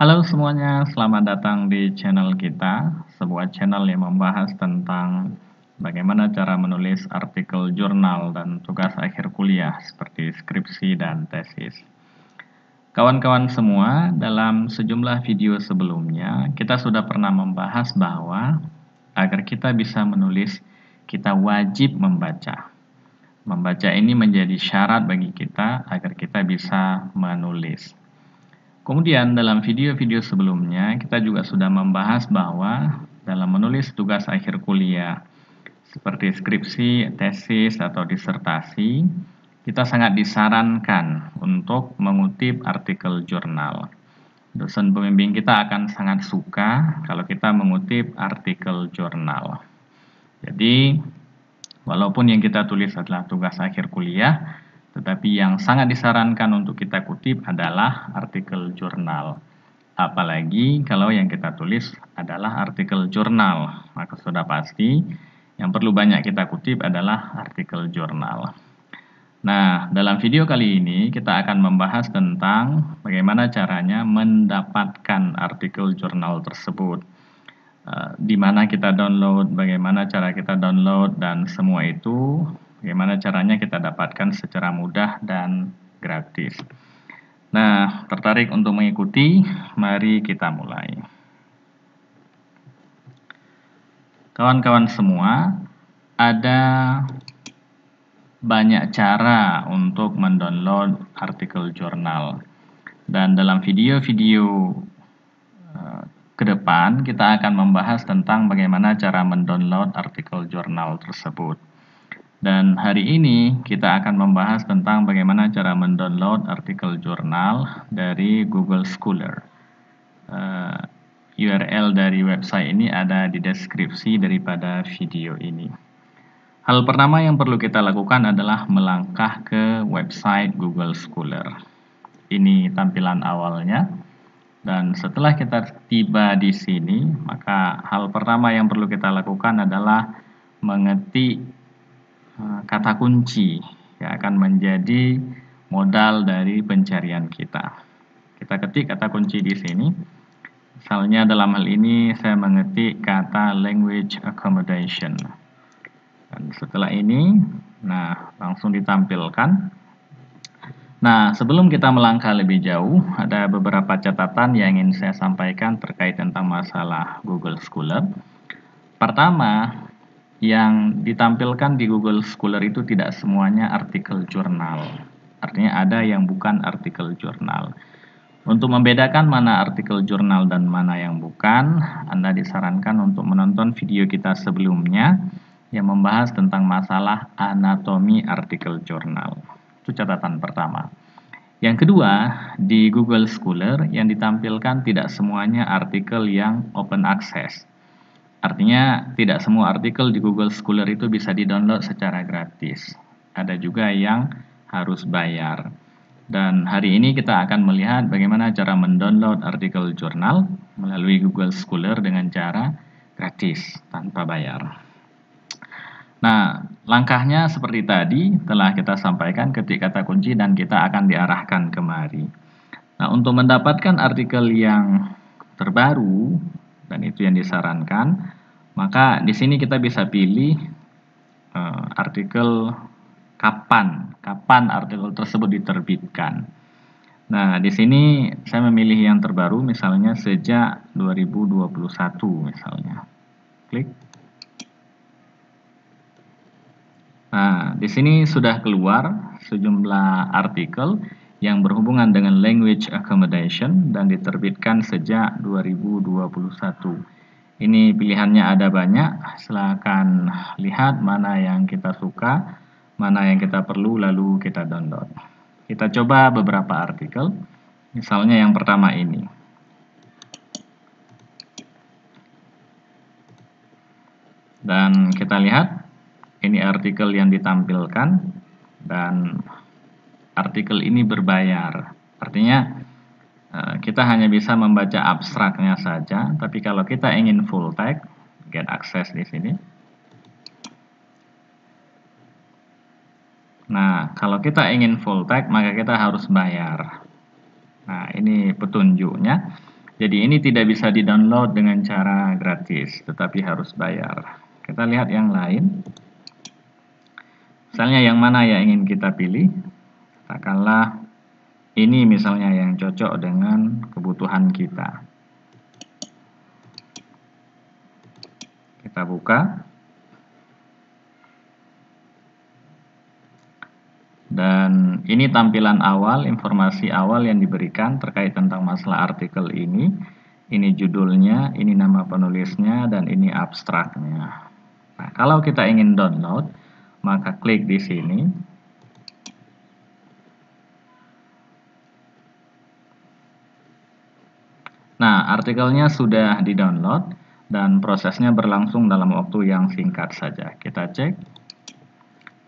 Halo semuanya, selamat datang di channel kita, sebuah channel yang membahas tentang bagaimana cara menulis artikel jurnal dan tugas akhir kuliah seperti skripsi dan tesis. Kawan-kawan semua, dalam sejumlah video sebelumnya, kita sudah pernah membahas bahwa agar kita bisa menulis, kita wajib membaca. Membaca ini menjadi syarat bagi kita agar kita bisa menulis. Kemudian dalam video-video sebelumnya kita juga sudah membahas bahwa dalam menulis tugas akhir kuliah seperti skripsi, tesis, atau disertasi, kita sangat disarankan untuk mengutip artikel jurnal. Dosen pembimbing kita akan sangat suka kalau kita mengutip artikel jurnal. Jadi, walaupun yang kita tulis adalah tugas akhir kuliah, tetapi yang sangat disarankan untuk kita kutip adalah artikel jurnal. Apalagi kalau yang kita tulis adalah artikel jurnal, maka sudah pasti yang perlu banyak kita kutip adalah artikel jurnal. Nah, dalam video kali ini kita akan membahas tentang bagaimana caranya mendapatkan artikel jurnal tersebut. Di mana kita download, bagaimana cara kita download, dan semua itu bagaimana caranya kita dapatkan secara mudah dan gratis. Nah, tertarik untuk mengikuti? Mari kita mulai. Kawan-kawan semua, ada banyak cara untuk mendownload artikel jurnal. Dan dalam video-video ke depan, kita akan membahas tentang bagaimana cara mendownload artikel jurnal tersebut. Dan hari ini kita akan membahas tentang bagaimana cara mendownload artikel jurnal dari Google Scholar. URL dari website ini ada di deskripsi daripada video ini. Hal pertama yang perlu kita lakukan adalah melangkah ke website Google Scholar. Ini tampilan awalnya. Dan setelah kita tiba di sini, maka hal pertama yang perlu kita lakukan adalah mengetik kata kunci yang akan menjadi modal dari pencarian kita. Kita ketik kata kunci di sini. Misalnya dalam hal ini saya mengetik kata language accommodation. Dan setelah ini, langsung ditampilkan. Nah, sebelum kita melangkah lebih jauh, ada beberapa catatan yang ingin saya sampaikan terkait tentang masalah Google Scholar. Pertama, yang ditampilkan di Google Scholar itu tidak semuanya artikel jurnal. Artinya ada yang bukan artikel jurnal. Untuk membedakan mana artikel jurnal dan mana yang bukan, Anda disarankan untuk menonton video kita sebelumnya yang membahas tentang masalah anatomi artikel jurnal. Itu catatan pertama. Yang kedua, di Google Scholar yang ditampilkan tidak semuanya artikel yang open access. Artinya tidak semua artikel di Google Scholar itu bisa di-download secara gratis. Ada juga yang harus bayar. Dan hari ini kita akan melihat bagaimana cara mendownload artikel jurnal melalui Google Scholar dengan cara gratis, tanpa bayar. Nah, langkahnya seperti tadi telah kita sampaikan, ketik kata kunci dan kita akan diarahkan kemari. Nah, untuk mendapatkan artikel yang terbaru, dan itu yang disarankan, maka di sini kita bisa pilih artikel kapan artikel tersebut diterbitkan. Nah, di sini saya memilih yang terbaru, misalnya sejak 2021 misalnya. Klik. Nah, di sini sudah keluar sejumlah artikel yang berhubungan dengan language accommodation dan diterbitkan sejak 2021. Ini pilihannya ada banyak, silakan lihat mana yang kita suka, mana yang kita perlu, lalu kita download. Kita coba beberapa artikel, misalnya yang pertama ini. Dan kita lihat, ini artikel yang ditampilkan, dan artikel ini berbayar. Artinya kita hanya bisa membaca abstraknya saja, tapi kalau kita ingin full text, get access di sini. Nah, kalau kita ingin full text, maka kita harus bayar. Nah, ini petunjuknya. Jadi ini tidak bisa di-download dengan cara gratis, tetapi harus bayar. Kita lihat yang lain. Misalnya yang mana yang ingin kita pilih. Katakanlah ini misalnya yang cocok dengan kebutuhan kita. Kita buka. Dan ini tampilan awal, informasi awal yang diberikan terkait tentang masalah artikel ini. Ini judulnya, ini nama penulisnya, dan ini abstraknya. Nah, kalau kita ingin download, maka klik di sini. Nah, artikelnya sudah di-download dan prosesnya berlangsung dalam waktu yang singkat saja. Kita cek.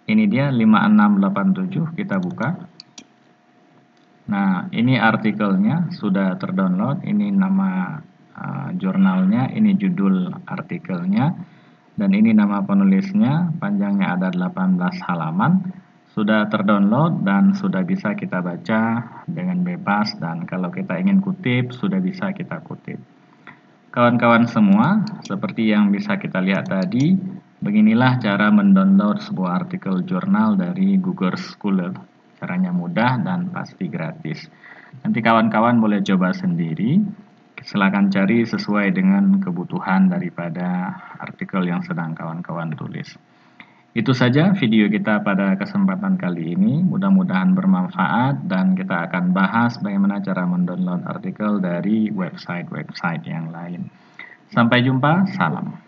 Ini dia 5687, kita buka. Nah, ini artikelnya sudah terdownload, ini nama jurnalnya, ini judul artikelnya, dan ini nama penulisnya, panjangnya ada 18 halaman. Sudah terdownload dan sudah bisa kita baca dengan bebas, dan kalau kita ingin kutip, sudah bisa kita kutip. Kawan-kawan semua, seperti yang bisa kita lihat tadi, beginilah cara mendownload sebuah artikel jurnal dari Google Scholar. Caranya mudah dan pasti gratis. Nanti kawan-kawan boleh coba sendiri. Silakan cari sesuai dengan kebutuhan daripada artikel yang sedang kawan-kawan tulis. Itu saja video kita pada kesempatan kali ini. Mudah-mudahan bermanfaat dan kita akan bahas bagaimana cara mendownload artikel dari website-website yang lain. Sampai jumpa, salam.